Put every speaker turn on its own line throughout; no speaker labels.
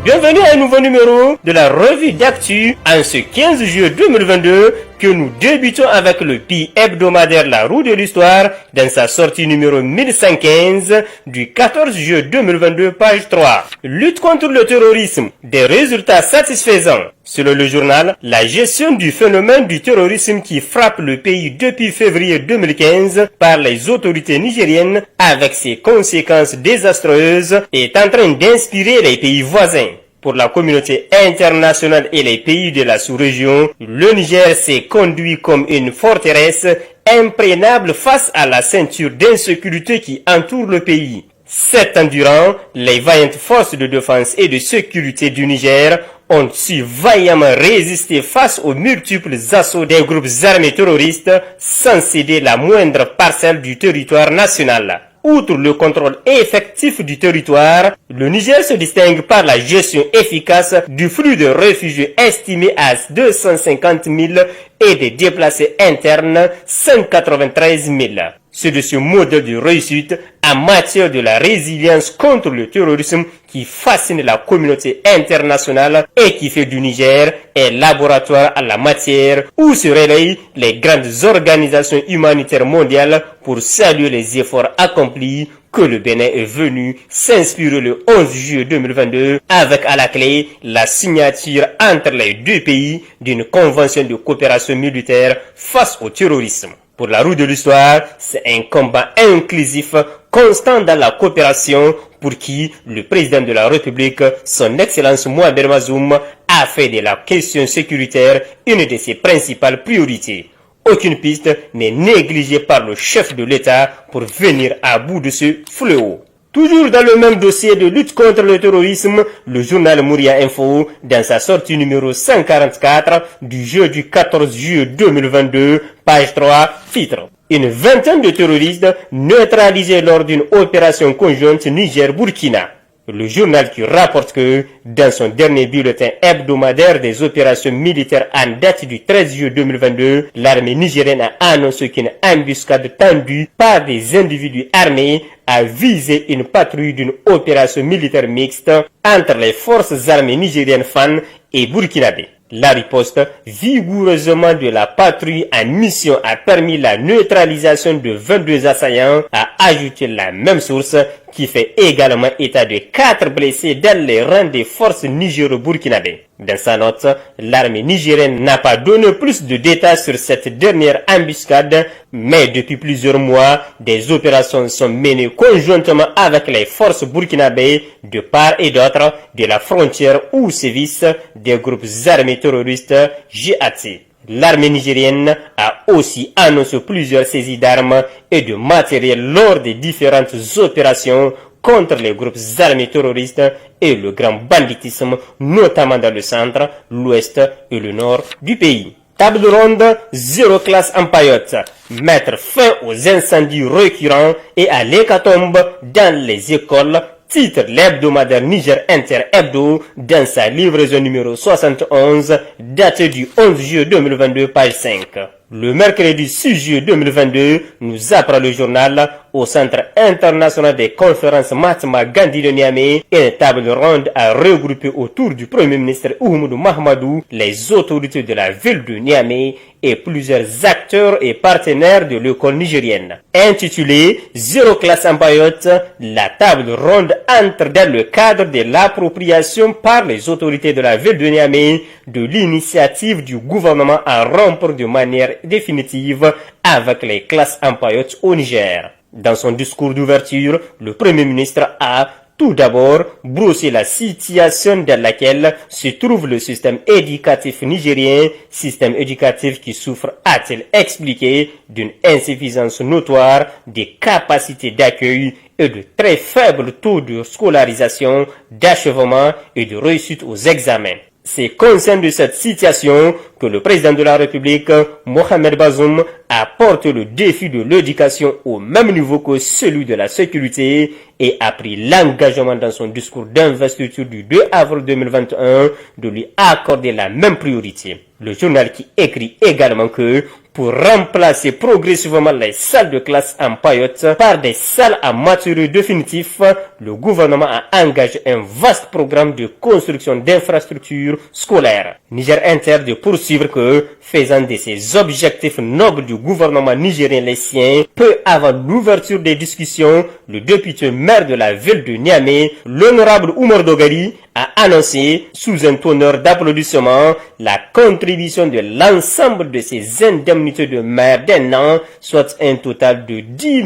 Bienvenue à un nouveau numéro de la revue d'actu en ce 15 juillet 2022 que nous débutons avec le pays hebdomadaire La Roue de l'Histoire dans sa sortie numéro 1115 du 14 juillet 2022 page 3. Lutte contre le terrorisme, des résultats satisfaisants. Selon le journal, la gestion du phénomène du terrorisme qui frappe le pays depuis février 2015 par les autorités nigériennes avec ses conséquences désastreuses est en train d'inspirer les pays voisins. Pour la communauté internationale et les pays de la sous-région, le Niger s'est conduit comme une forteresse imprégnable face à la ceinture d'insécurité qui entoure le pays. 7 ans durant, les vaillantes forces de défense et de sécurité du Niger ont su vaillamment résister face aux multiples assauts des groupes armés terroristes sans céder la moindre parcelle du territoire national. Outre le contrôle effectif du territoire, le Niger se distingue par la gestion efficace du flux de réfugiés estimé à 250 000 et des déplacés internes 193 000. C'est de ce modèle de réussite en matière de la résilience contre le terrorisme qui fascine la communauté internationale et qui fait du Niger un laboratoire à la matière où se relayent les grandes organisations humanitaires mondiales pour saluer les efforts accomplis que le Bénin est venu s'inspirer le 11 juillet 2022 avec à la clé la signature entre les deux pays d'une convention de coopération militaire face au terrorisme. Pour la Roue de l'Histoire, c'est un combat inclusif constant dans la coopération pour qui le président de la République, son Excellence Mohamed Bazoum, a fait de la question sécuritaire une de ses principales priorités. Aucune piste n'est négligée par le chef de l'État pour venir à bout de ce fléau. Toujours dans le même dossier de lutte contre le terrorisme, le journal Mouria Info, dans sa sortie numéro 144 du jeudi 14 juillet 2022, page 3, titre. Une vingtaine de terroristes neutralisés lors d'une opération conjointe Niger-Burkina. Le journal qui rapporte que, dans son dernier bulletin hebdomadaire des opérations militaires en date du 13 juillet 2022, l'armée nigérienne a annoncé qu'une embuscade tendue par des individus armés a visé une patrouille d'une opération militaire mixte entre les forces armées nigériennes FAN et burkinabé. La riposte vigoureusement de la patrouille en mission a permis la neutralisation de 22 assaillants, a ajouté la même source qui fait également état de 4 blessés dans les rangs des forces nigéro-burkinabé. Dans sa note, l'armée nigérienne n'a pas donné plus de détails sur cette dernière embuscade, mais depuis plusieurs mois, des opérations sont menées conjointement avec les forces burkinabé de part et d'autre de la frontière où sévissent des groupes armés terroristes jihadistes. L'armée nigérienne a aussi annoncé plusieurs saisies d'armes et de matériel lors des différentes opérations contre les groupes armés terroristes et le grand banditisme, notamment dans le centre, l'ouest et le nord du pays. Table ronde, zéro classe en paillotte. Mettre fin aux incendies récurrents et à l'hécatombe dans les écoles, titre l'hebdomadaire Niger Inter Hebdo dans sa livraison numéro 71, datée du 11 juillet 2022, page 5. Le mercredi 6 juillet 2022, nous apprend le journal, au Centre international des conférences Mahatma Gandhi de Niamey, une table ronde a regroupé autour du Premier ministre Oumoudou Mahamadou les autorités de la ville de Niamey et plusieurs acteurs et partenaires de l'école nigérienne. Intitulée « Zéro classe en paillotte », la table ronde entre dans le cadre de l'appropriation par les autorités de la ville de Niamey de l'initiative du gouvernement à rompre de manière définitive avec les classes en paillotte au Niger. Dans son discours d'ouverture, le Premier ministre a tout d'abord brossé la situation dans laquelle se trouve le système éducatif nigérien, système éducatif qui souffre, a-t-il expliqué, d'une insuffisance notoire des capacités d'accueil et de très faibles taux de scolarisation, d'achèvement et de réussite aux examens. C'est conscient de cette situation que le président de la République, Mohamed Bazoum, a porté le défi de l'éducation au même niveau que celui de la sécurité et a pris l'engagement dans son discours d'investiture du 2 avril 2021 de lui accorder la même priorité. Le journal qui écrit également que, pour remplacer progressivement les salles de classe en paillotte par des salles à matériaux définitifs, le gouvernement a engagé un vaste programme de construction d'infrastructures scolaires. Niger Inter de poursuivre que, faisant de ces objectifs nobles du gouvernement nigérien les siens, peu avant l'ouverture des discussions, le député maire de la ville de Niamey, l'honorable Oumar Dogari, a annoncé, sous un teneur d'applaudissements, la contribution de l'ensemble de ces indemnités de maire d'un an, soit un total de 10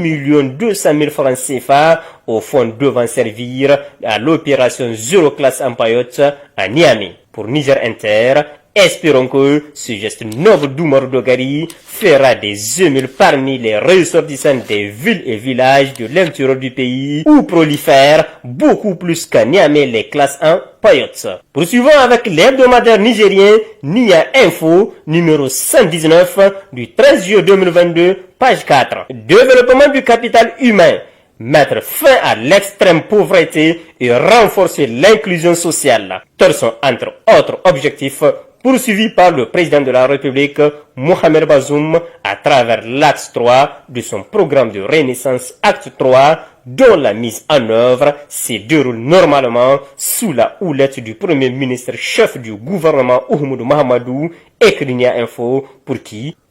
200 000 francs CFA au fonds devant servir à l'opération Zéro Classe en paillotte à Niamey. Pour Niger Inter, espérons que ce geste noble d'Oumar Dogari fera des émules parmi les ressortissants des villes et villages de l'intérieur du pays où prolifèrent beaucoup plus qu'à Niamey les classes en paillotte. Poursuivons avec l'hebdomadaire nigérien Nia Info numéro 119 du 13 juillet 2022, page 4. Développement du capital humain. Mettre fin à l'extrême pauvreté et renforcer l'inclusion sociale. Tels sont entre autres objectifs poursuivis par le président de la République, Mohamed Bazoum, à travers l'axe 3 de son programme de renaissance acte 3, dont la mise en œuvre se déroule normalement sous la houlette du premier ministre chef du gouvernement Oumoudou Mahamadou, écrit Nia Info,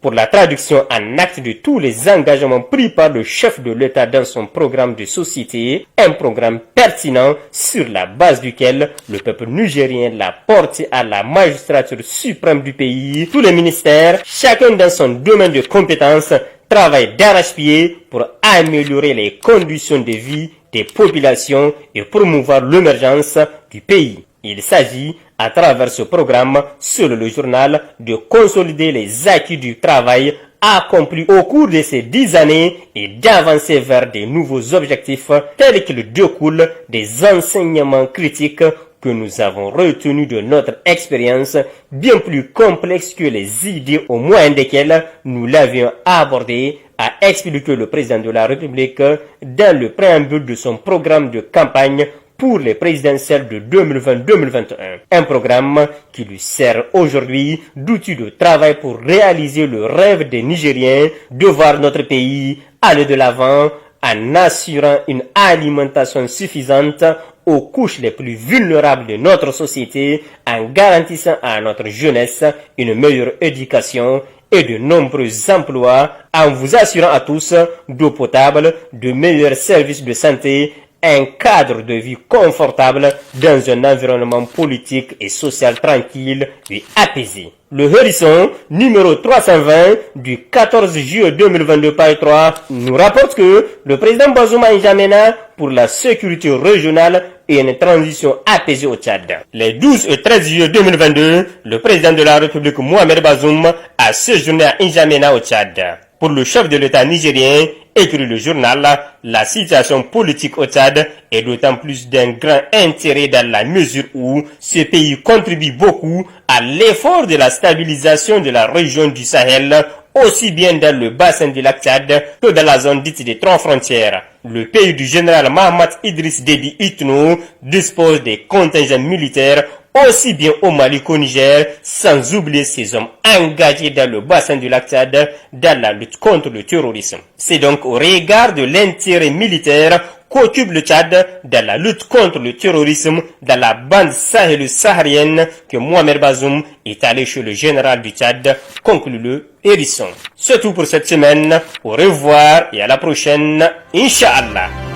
pour la traduction en acte de tous les engagements pris par le chef de l'État dans son programme de société, un programme pertinent sur la base duquel le peuple nigérien l'a porté à la magistrature suprême du pays. Tous les ministères, chacun dans son domaine de compétences, travaillent d'arrache-pied pour améliorer les conditions de vie des populations et promouvoir l'émergence du pays. Il s'agit, à travers ce programme, selon le journal, de consolider les acquis du travail accompli au cours de ces 10 années et d'avancer vers de nouveaux objectifs tels qu'ils découlent des enseignements critiques que nous avons retenus de notre expérience, bien plus complexe que les idées au moyen desquelles nous l'avions abordé, a expliqué le président de la République dans le préambule de son programme de campagne pour les présidentielles de 2020-2021. Un programme qui lui sert aujourd'hui d'outil de travail pour réaliser le rêve des Nigériens de voir notre pays aller de l'avant en assurant une alimentation suffisante aux couches les plus vulnérables de notre société, en garantissant à notre jeunesse une meilleure éducation et de nombreux emplois, en vous assurant à tous d'eau potable, de meilleurs services de santé, un cadre de vie confortable dans un environnement politique et social tranquille et apaisé. Le Hérisson, numéro 320 du 14 juillet 2022 par 3, nous rapporte que le président Bazoum N'Djamena pour la sécurité régionale et une transition apaisée au Tchad. Les 12 et 13 juillet 2022, le président de la République Mohamed Bazoum a séjourné à N'Djamena au Tchad. Pour le chef de l'État nigérien, écrit le journal, la situation politique au Tchad est d'autant plus d'un grand intérêt dans la mesure où ce pays contribue beaucoup à l'effort de la stabilisation de la région du Sahel, aussi bien dans le bassin du lac Tchad que dans la zone dite des 3 frontières. Le pays du général Mahamat Idriss Déby Itno dispose des contingents militaires aussi bien au Mali qu'au Niger, sans oublier ces hommes engagés dans le bassin du lac Tchad dans la lutte contre le terrorisme. C'est donc au regard de l'intérêt militaire qu'occupe le Tchad dans la lutte contre le terrorisme dans la bande sahélo-saharienne que Mohamed Bazoum est allé chez le général du Tchad, conclut le Hérisson. C'est tout pour cette semaine. Au revoir et à la prochaine, Inch'Allah.